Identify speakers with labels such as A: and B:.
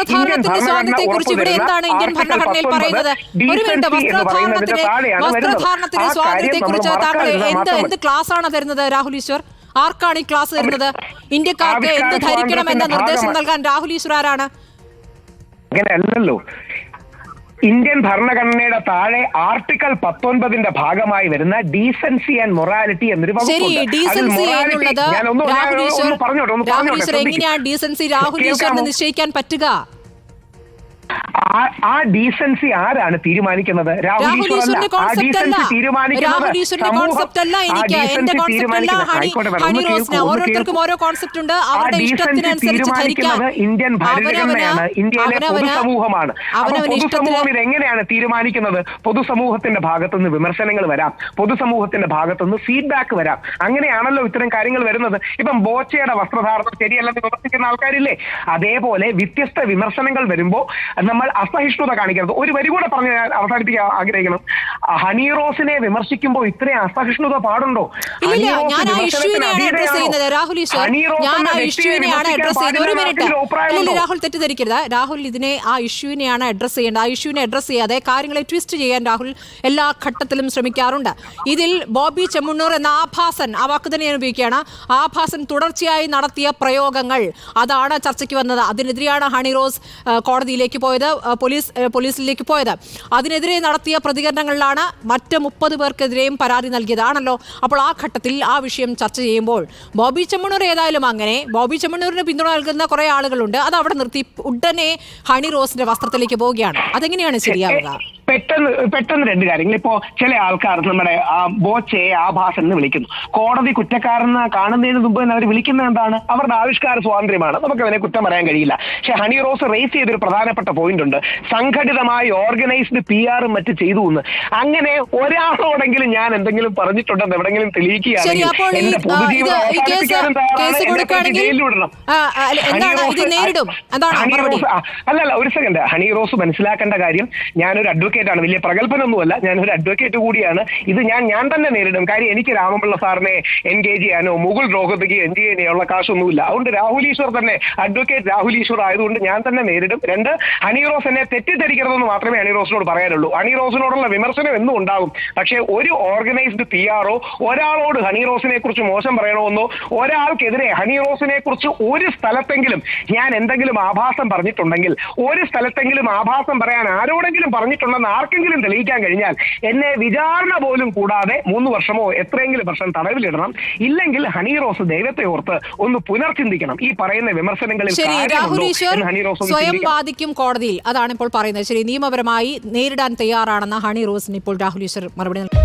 A: വസ്ത്രധാരണത്തിന്റെ സ്വാതന്ത്ര്യത്തെ കുറിച്ച് ഇവിടെ എന്താണ് ഇന്ത്യൻ ഭരണഘടനയിൽ പറയുന്നത്? ഒരു മിനിറ്റ്, വസ്ത്രധാരണത്തിന്റെ സ്വാതന്ത്ര്യത്തെ കുറിച്ച് താങ്കൾ എന്ത് ക്ലാസ് ആണ് തരുന്നത് രാഹുൽ ഈശ്വർ? ആർക്കാണ് ഈ ക്ലാസ് തരുന്നത്? ഇന്ത്യക്കാർക്ക് എന്ത് ധരിക്കണം എന്ന നിർദ്ദേശം നൽകാൻ രാഹുൽ ഈശ്വർ ആരാണ്?
B: അങ്ങനെയല്ലല്ലോ. ഇന്ത്യൻ ഭരണഘടനയുടെ താഴെ ആർട്ടിക്കിൾ 19 ഭാഗമായി വരുന്ന ഡീസൻസി ആൻഡ് മൊറാലിറ്റി എന്നൊരു വകുപ്പുണ്ട്.
A: എങ്ങനെയാണ് ഡീസൻസി രാഹുൽ ഈശ്വറിന് നിശ്ചയിക്കാൻ പറ്റുക?
B: ആ ഡീസൻസി ആരാണ് തീരുമാനിക്കുന്നത്? രാഹുൽ ഈശ്വറിന്റെ
A: കോൺസെപ്റ്റ് അല്ല. എനിക്ക് എന്റെ കോൺസെപ്റ്റ് അല്ല, ഹണി റോസിന് ഓരോരുത്തർക്കും ഓരോ കോൺസെപ്റ്റ് ഉണ്ട്. അവരുടെ ഇഷ്ടത്തിനനുസരിച്ച് ധരിക്കാൻ
B: ഇന്ത്യൻ ഭരണഘടനയാണ്, ഇന്ത്യയിലെ പൊതുസമൂഹമാണ്. പൊതുസമൂഹം ഇതെങ്ങനെയാണ് തീരുമാനിക്കുന്നത്? പൊതുസമൂഹത്തിന്റെ ഭാഗത്തുനിന്ന് വിമർശനങ്ങൾ വരാം, പൊതുസമൂഹത്തിന്റെ ഭാഗത്തുനിന്ന് ഫീഡ്ബാക്ക് വരാം. അങ്ങനെയാണല്ലോ ഇത്തരം കാര്യങ്ങൾ വരുന്നത്. ഇപ്പം ബോച്ചയുടെ വസ്ത്രധാരണം ശരിയല്ലെന്ന് വിമർശിക്കുന്ന ആൾക്കാരില്ലേ? അതേപോലെ വ്യത്യസ്ത വിമർശനങ്ങൾ വരുമ്പോൾ നമ്മൾ അസഹിഷ്ണുത കാണിക്കരുത്. ഒരു വരി കൂടെ പറഞ്ഞ് ഞാൻ അവസാനിപ്പിക്കാൻ ആഗ്രഹിക്കണം. ഹണി റോസിനെ വിമർശിക്കുമ്പോൾ ഇത്രയും അസഹിഷ്ണുത പാടുണ്ടോ?
A: രാഹുൽ തെറ്റിദ്ധരിക്കരുത്. രാഹുൽ ഇതിനെ ആ ഇഷ്യൂവിനെയാണ് അഡ്രസ് ചെയ്യേണ്ടത്. ആ ഇഷ്യൂവിനെ അഡ്രസ് ചെയ്യാതെ കാര്യങ്ങളെ ട്വിസ്റ്റ് ചെയ്യാൻ രാഹുൽ എല്ലാ ഘട്ടത്തിലും ശ്രമിക്കാറുണ്ട്. ഇതിൽ ബോബി ചെമ്മണ്ണൂർ എന്ന ആഭാസൻ, ആ വാക്ക് തന്നെ ഞാൻ ഉപയോഗിക്കുകയാണ്, ആഭാസൻ തുടർച്ചയായി നടത്തിയ പ്രയോഗങ്ങൾ, അതാണ് ചർച്ചയ്ക്ക് വന്നത്. അതിനെതിരെയാണ് ഹണി റോസ് കോടതിയിലേക്ക് പോയത്, പോലീസിലേക്ക് പോയത്. അതിനെതിരെ നടത്തിയ പ്രതികരണങ്ങളിലാണ് മറ്റ് 30 പേർക്കെതിരെയും പരാതി നൽകിയതാണല്ലോ. അപ്പോൾ ആ ഘട്ടത്തിൽ ആ വിഷയം ചർച്ച ചെയ്യുമ്പോൾ ബോബി ചെമ്മണ്ണൂർ ഏതായാലും അങ്ങനെ ബോബി ചെമ്മണ്ണൂരിന് പിന്തുണ നൽകുന്ന കുറെ ആളുകളുണ്ട്. അത് അവിടെ നിർത്തി ഉടനെ ഹണി റോസിന്റെ വസ്ത്രത്തിലേക്ക് പോവുകയാണ്. അതെങ്ങനെയാണ് ശരിയാവുക?
B: പെട്ടെന്ന് രണ്ട് കാര്യങ്ങൾ. ഇപ്പോ ചില ആൾക്കാർ നമ്മുടെ ബോച്ചയെ ആഭാസൻ എന്ന് വിളിക്കുന്നു. കോടതി കുറ്റക്കാരെന്ന് കാണുന്നതിന് മുമ്പ് അവർ വിളിക്കുന്നത് എന്താണ്? അവരുടെ ആവിഷ്കാര സ്വാതന്ത്ര്യമാണ്, നമുക്ക് അതിനെ കുറ്റം പറയാൻ കഴിയില്ല. പക്ഷെ ഹണി റോസ് റേസ് ചെയ്തൊരു പ്രധാനപ്പെട്ട പോയിന്റ് ഉണ്ട്, സംഘടിതമായി ഓർഗനൈസ്ഡ് PR മറ്റ് ചെയ്തു എന്ന്. അങ്ങനെ ഒരാളോടെങ്കിലും ഞാൻ എന്തെങ്കിലും പറഞ്ഞിട്ടുണ്ടെന്ന് എവിടെങ്കിലും തെളിയിക്കുകയാണെങ്കിൽ എന്റെ പൊതുജീവിതം ജയിലിൽ വിടണം. അല്ലല്ല, ഒരു സെക്കൻഡ്. ഹണി റോസ് മനസ്സിലാക്കേണ്ട കാര്യം, ഞാനൊരു അഡ്വക്കേറ്റ് ആണ്, വലിയ പ്രഗത്ഭനൊന്നുമല്ല, ഞാനൊരു അഡ്വക്കേറ്റ് കൂടിയാണ്. ഇത് ഞാൻ തന്നെ നേരിടും. കാര്യം എനിക്ക് രാമപിള്ള സാറിനെ എൻഗേജ് ചെയ്യാനോ മുകുൾ റോഹത്തക്ക് എൻഗേജ് ചെയ്യാനുള്ള കാശൊന്നുമില്ല. അതുകൊണ്ട് രാഹുൽ ഈശ്വർ തന്നെ, അഡ്വക്കേറ്റ് രാഹുൽ ഈശ്വർ ആയതുകൊണ്ട് ഞാൻ തന്നെ നേരിടും. രണ്ട്, ഹണി റോസ് എന്നെ തെറ്റിദ്ധരിക്കരുതെന്ന് മാത്രമേ ഹണി റോസിനോട് പറയാനുള്ളൂ. ഹണി റോസിനോടുള്ള വിമർശനം എന്നും ഉണ്ടാകും. പക്ഷേ ഒരു ഓർഗനൈസ്ഡ് PR ഒരാളോട് ഹണി റോസിനെ കുറിച്ച് മോശം പറയണമെന്നോ, ഒരാൾക്കെതിരെ ഹണി റോസിനെ കുറിച്ച് ഒരു സ്ഥലത്തെങ്കിലും ഞാൻ എന്തെങ്കിലും ആഭാസം പറഞ്ഞിട്ടുണ്ടെങ്കിൽ, ഒരു സ്ഥലത്തെങ്കിലും ആഭാസം പറയാൻ ആരോടെങ്കിലും പറഞ്ഞിട്ടുണ്ടെന്ന് ആർക്കെങ്കിലും തെളിയിക്കാൻ കഴിഞ്ഞാൽ എന്നെ വിചാരണ പോലും കൂടാതെ 3 വർഷമോ എത്രയെങ്കിലും വർഷം തടവിലിടണം. ഇല്ലെങ്കിൽ ഹണി റോസ് ദൈവത്തെ ഓർത്ത് ഒന്ന് പുനർചിന്തിക്കണം. ഈ പറയുന്ന വിമർശനങ്ങളിൽ
A: സ്വയം വാദിക്കും കോടതിയിൽ, അതാണ് ഇപ്പോൾ പറയുന്നത്. ശരി, നിയമപരമായി നേരിടാൻ തയ്യാറാണെന്ന് ഹണി റോസിന് ഇപ്പോൾ രാഹുൽ ഈശ്വർ മറുപടി നൽകി.